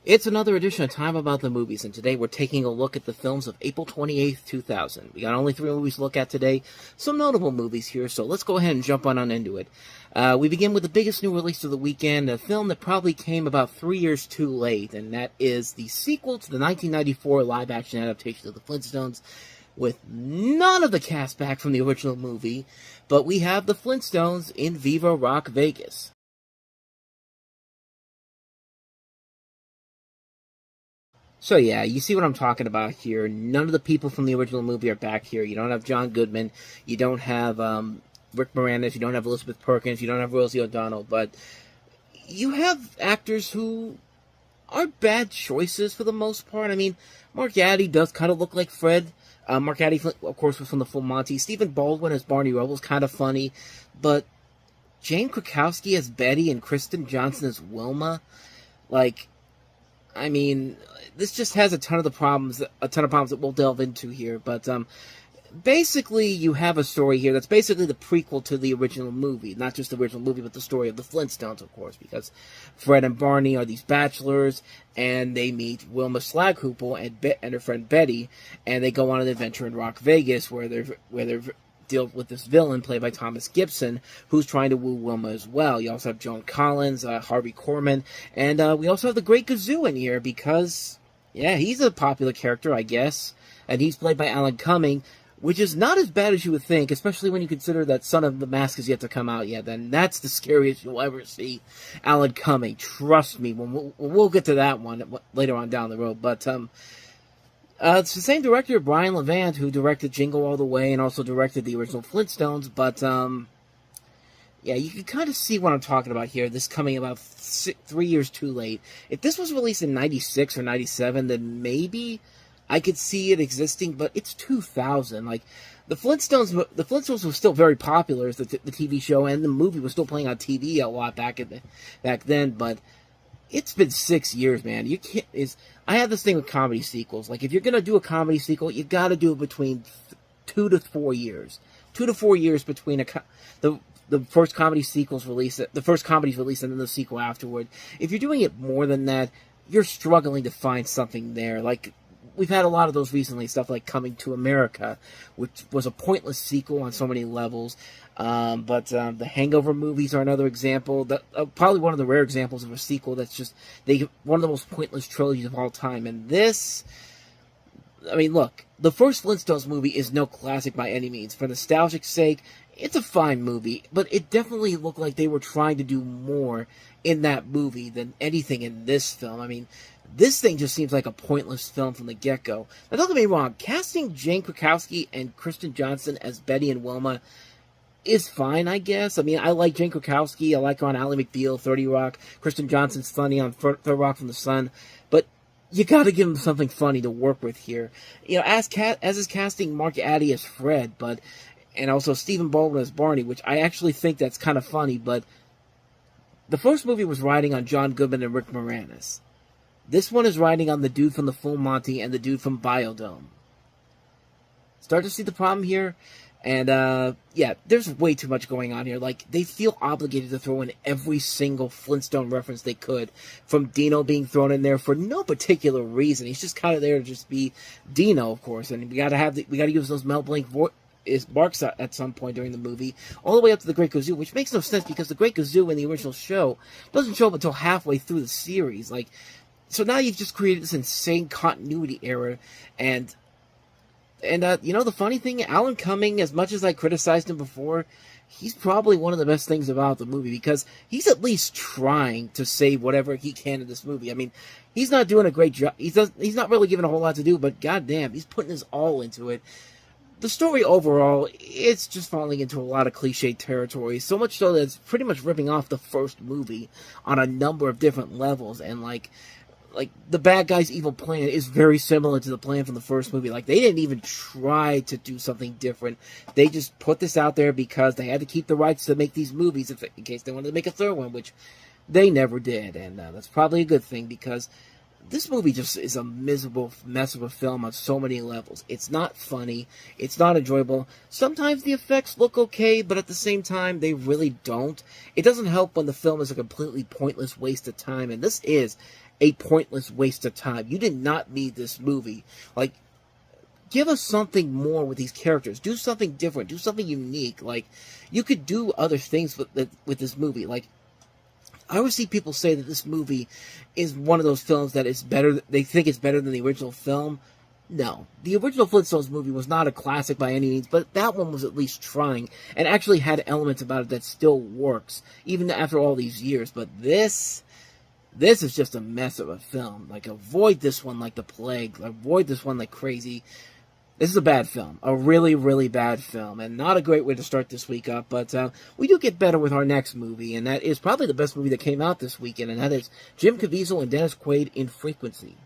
It's another edition of Time About the Movies, and today we're taking a look at the films of April 28th, 2000. We got only 3 movies to look at today, some notable movies here, so let's go ahead and jump on into it. We begin with the biggest new release of the weekend, a film that probably came about 3 years too late, and that is the sequel to the 1994 live-action adaptation of the Flintstones, with none of the cast back from the original movie, but we have the Flintstones in Viva Rock Vegas. So yeah, you see what I'm talking about here. None of the people from the original movie are back here. You don't have John Goodman. You don't have Rick Moranis. You don't have Elizabeth Perkins. You don't have Rosie O'Donnell. But you have actors who aren't bad choices for the most part. I mean, Mark Addy does kind of look like Fred. Mark Addy, of course, was from the Full Monty. Stephen Baldwin as Barney Rubble is kind of funny. But Jane Krakowski as Betty and Kristen Johnson as Wilma, I mean, this just has a ton of problems that we'll delve into here. But basically, you have a story here that's basically the prequel to the original movie. Not just the original movie, but the story of the Flintstones, of course, because Fred and Barney are these bachelors, and they meet Wilma Slaghoople and her friend Betty, and they go on an adventure in Rock Vegas where they're deal with this villain played by Thomas Gibson, who's trying to woo Wilma as well. You also have Joan Collins, Harvey Korman, and we also have the Great Gazoo in here because, yeah, he's a popular character, I guess, and he's played by Alan Cumming, which is not as bad as you would think, especially when you consider that Son of the Mask is yet to come out yet. Then that's the scariest you'll ever see Alan Cumming. Trust me, we'll get to that one later on down the road, but it's the same director, Brian Levant, who directed Jingle All the Way and also directed the original Flintstones, but, yeah, you can kind of see what I'm talking about here. This coming about 3 years too late. If this was released in 96 or 97, then maybe I could see it existing, but it's 2000. Like, the Flintstones were still very popular as the TV show, and the movie was still playing on TV a lot back then, but it's been 6 years, man. I have this thing with comedy sequels. Like, if you're going to do a comedy sequel, you got to do it between 2 to 4 years. 2 to 4 years between the first comedy sequel's release, the first comedy's release, and then the sequel afterward. If you're doing it more than that, you're struggling to find something there. Like, we've had a lot of those recently, stuff like Coming to America, which was a pointless sequel on so many levels. But the Hangover movies are another example. Probably one of the rare examples of a sequel that's just one of the most pointless trilogies of all time. And this, I mean, look, the first Flintstones movie is no classic by any means. For nostalgic sake, it's a fine movie, but it definitely looked like they were trying to do more in that movie than anything in this film. I mean, this thing just seems like a pointless film from the get-go. Now, don't get me wrong, casting Jane Krakowski and Kristen Johnson as Betty and Wilma is fine, I guess. I mean, I like Jane Krakowski. I like her on Ally McBeal, 30 Rock. Kristen Johnson's funny on Third Rock from the Sun. But you got to give them something funny to work with here. You know, as is casting Mark Addy as Fred, and also Stephen Baldwin as Barney, which I actually think that's kind of funny. But the first movie was riding on John Goodman and Rick Moranis. This one is riding on the dude from the Full Monty and the dude from Biodome. Start to see the problem here? And, yeah, there's way too much going on here. Like, they feel obligated to throw in every single Flintstone reference they could, from Dino being thrown in there for no particular reason. He's just kind of there to just be Dino, of course, and we gotta use those Mel Blanc barks at some point during the movie, all the way up to the Great Gazoo, which makes no sense because the Great Gazoo in the original show doesn't show up until halfway through the series. Like, so now you've just created this insane continuity error, and you know, the funny thing, Alan Cumming, as much as I criticized him before, he's probably one of the best things about the movie, because he's at least trying to say whatever he can in this movie. I mean, he's not doing a great job. He's not really given a whole lot to do, but goddamn, he's putting his all into it. The story overall, it's just falling into a lot of cliche territory, so much so that it's pretty much ripping off the first movie on a number of different levels, and like, the bad guy's evil plan is very similar to the plan from the first movie. Like, they didn't even try to do something different. They just put this out there because they had to keep the rights to make these movies in case they wanted to make a third one, which they never did. And that's probably a good thing, because this movie just is a miserable mess of a film on so many levels. It's not funny. It's not enjoyable. Sometimes the effects look okay, but at the same time, they really don't. It doesn't help when the film is a completely pointless waste of time, and this is a pointless waste of time. You did not need this movie. Like, give us something more with these characters. Do something different. Do something unique. Like, you could do other things with this movie. Like, I always see people say that this movie is one of those films that is better. They think it's better than the original film. No. The original Flintstones movie was not a classic by any means, but that one was at least trying and actually had elements about it that still works, even after all these years. But this is just a mess of a film. Like, avoid this one like the plague. Avoid this one like crazy. This is a bad film. A really, really bad film. And not a great way to start this week up. But we do get better with our next movie. And that is probably the best movie that came out this weekend. And that is Jim Caviezel and Dennis Quaid in Frequency.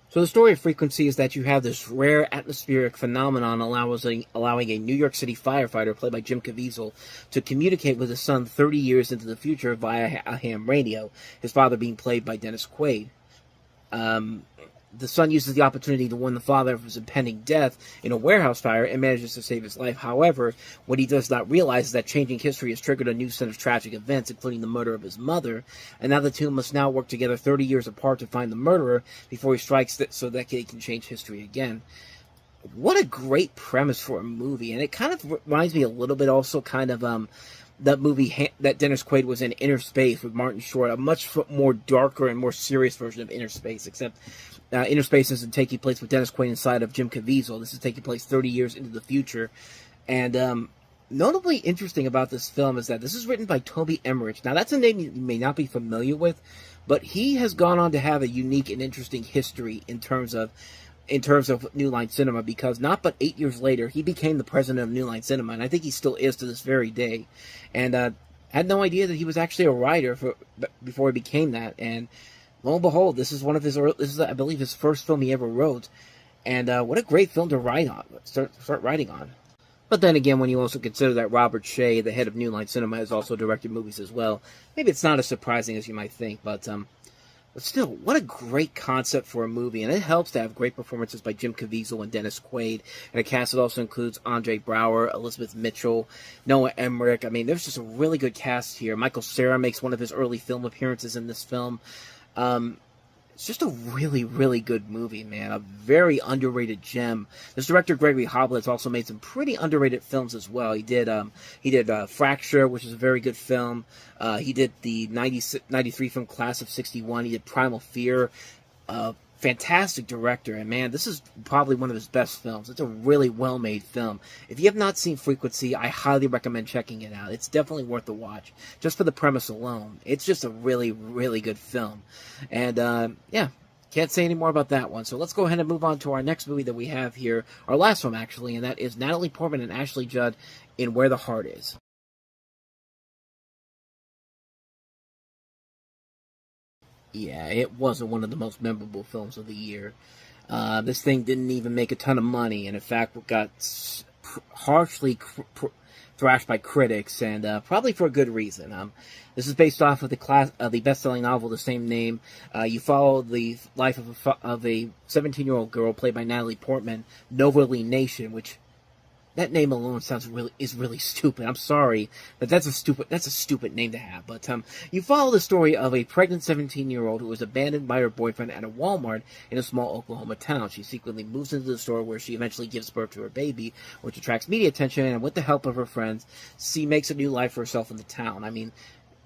So the story of Frequency is that you have this rare atmospheric phenomenon allowing a New York City firefighter, played by Jim Caviezel, to communicate with his son 30 years into the future via a ham radio, his father being played by Dennis Quaid. The son uses the opportunity to warn the father of his impending death in a warehouse fire and manages to save his life. However, what he does not realize is that changing history has triggered a new set of tragic events, including the murder of his mother, and now the two must now work together 30 years apart to find the murderer before he strikes so that they can change history again. What a great premise for a movie, and it kind of reminds me a little bit also kind of that movie that Dennis Quaid was in, Inner Space, with Martin Short, a much more darker and more serious version of Inner Space, except Inner Space isn't taking place with Dennis Quaid inside of Jim Caviezel. This is taking place 30 years into the future. And notably interesting about this film is that this is written by Toby Emmerich. Now, that's a name you may not be familiar with, but he has gone on to have a unique and interesting history in terms of New Line Cinema, because not but 8 years later, he became the president of New Line Cinema, and I think he still is to this very day. And had no idea that he was actually a writer before he became that. And lo and behold, this is I believe his first film he ever wrote. And what a great film to write on, start writing on. But then again, when you also consider that Robert Shea, the head of New Line Cinema, has also directed movies as well, maybe it's not as surprising as you might think, but still, what a great concept for a movie, and it helps to have great performances by Jim Caviezel and Dennis Quaid, and a cast that also includes Andre Braugher, Elizabeth Mitchell, Noah Emmerich. I mean, there's just a really good cast here. Michael Cera makes one of his early film appearances in this film. It's just a really, really good movie, man. A very underrated gem. This director, Gregory Hoblit, also made some pretty underrated films as well. He did Fracture, which is a very good film. He did the 93 film Class of 61. He did Primal Fear. Fantastic director, and man, this is probably one of his best films. It's a really well-made film. If you have not seen Frequency, I highly recommend checking it out. It's definitely worth the watch, just for the premise alone. It's just a really, really good film. And, yeah, can't say any more about that one. So let's go ahead and move on to our next movie that we have here, our last film, actually, and that is Natalie Portman and Ashley Judd in Where the Heart Is. Yeah, it wasn't one of the most memorable films of the year. This thing didn't even make a ton of money, and in fact got harshly thrashed by critics, and probably for a good reason. This is based off of the best-selling novel of the same name. You follow the life of a 17-year-old girl played by Natalie Portman, Nova Lee Nation, which that name alone is really stupid. I'm sorry, but that's a stupid name to have. But you follow the story of a pregnant 17-year-old who was abandoned by her boyfriend at a Walmart in a small Oklahoma town. She secretly moves into the store, where she eventually gives birth to her baby, which attracts media attention, and with the help of her friends, she makes a new life for herself in the town. I mean,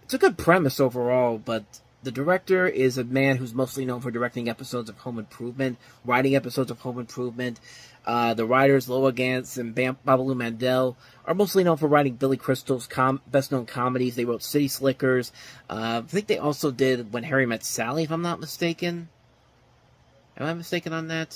it's a good premise overall, but the director is a man who's mostly known for directing episodes of Home Improvement, writing episodes of Home Improvement. The writers, Loa Gantz and Babalu Mandel, are mostly known for writing Billy Crystal's best-known comedies. They wrote City Slickers. I think they also did When Harry Met Sally, if I'm not mistaken. Am I mistaken on that?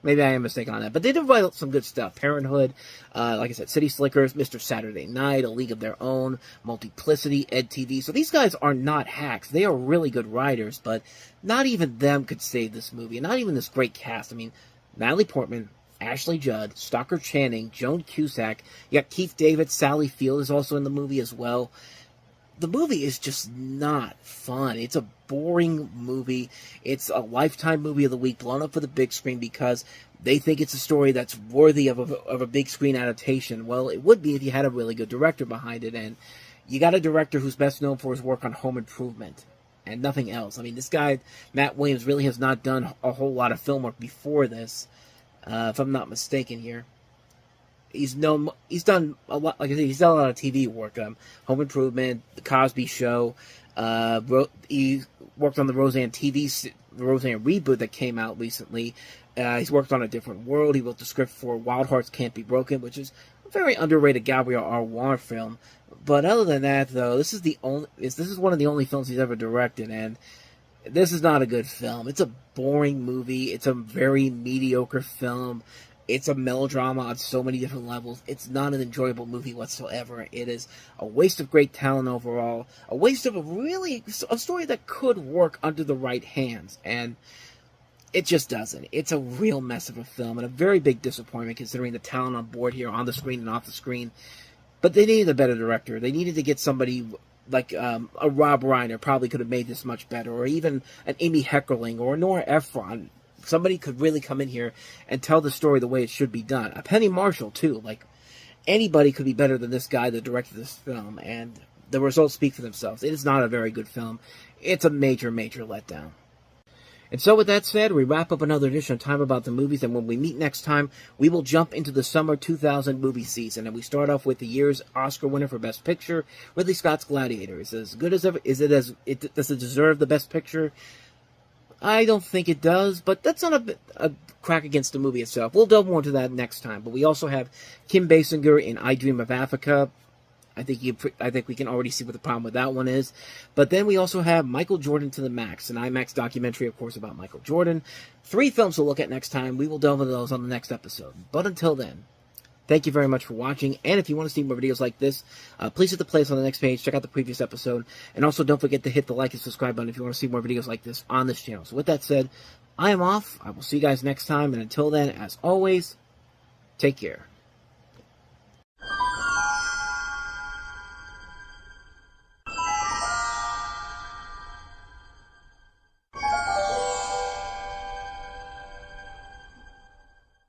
Maybe I am mistaken on that. But they did write some good stuff. Parenthood, like I said, City Slickers, Mr. Saturday Night, A League of Their Own, Multiplicity, Ed TV. So these guys are not hacks. They are really good writers, but not even them could save this movie. And not even this great cast. I mean, Natalie Portman, Ashley Judd, Stockard Channing, Joan Cusack. You got Keith David, Sally Field is also in the movie as well. The movie is just not fun. It's a boring movie. It's a Lifetime movie of the week, blown up for the big screen because they think it's a story that's worthy of a big screen adaptation. Well, it would be if you had a really good director behind it, and you got a director who's best known for his work on Home Improvement and nothing else. I mean, this guy, Matt Williams, really has not done a whole lot of film work before this, if I'm not mistaken here. He's done a lot, like I said, he's done a lot of TV work. Home Improvement, The Cosby Show. He worked on the Roseanne reboot that came out recently. He's worked on A Different World. He wrote the script for Wild Hearts Can't Be Broken, which is a very underrated Gabriel Arwar film. But other than that, though, this is one of the only films he's ever directed, and this is not a good film. It's a boring movie. It's a very mediocre film. It's a melodrama on so many different levels. It's not an enjoyable movie whatsoever. It is a waste of great talent overall. A waste of a story that could work under the right hands. And it just doesn't. It's a real mess of a film and a very big disappointment considering the talent on board here on the screen and off the screen. But they needed a better director. They needed to get somebody like a Rob Reiner probably could have made this much better. Or even an Amy Heckerling or a Nora Ephron. Somebody could really come in here and tell the story the way it should be done. A Penny Marshall, too. Like, anybody could be better than this guy that directed this film, and the results speak for themselves. It is not a very good film. It's a major, major letdown. And so with that said, we wrap up another edition of Time About the Movies, and when we meet next time, we will jump into the summer 2000 movie season, and we start off with the year's Oscar winner for Best Picture, Ridley Scott's Gladiator. Is it as good as ever? Does it deserve the Best Picture? I don't think it does, but that's not a crack against the movie itself. We'll delve more into that next time. But we also have Kim Basinger in I Dream of Africa. I think we can already see what the problem with that one is. But then we also have Michael Jordan to the Max, an IMAX documentary, of course, about Michael Jordan. 3 films to look at next time. We will delve into those on the next episode. But until then, thank you very much for watching, and if you want to see more videos like this, please hit the playlist on the next page, check out the previous episode, and also don't forget to hit the like and subscribe button if you want to see more videos like this on this channel. So with that said, I am off. I will see you guys next time, and until then, as always, take care.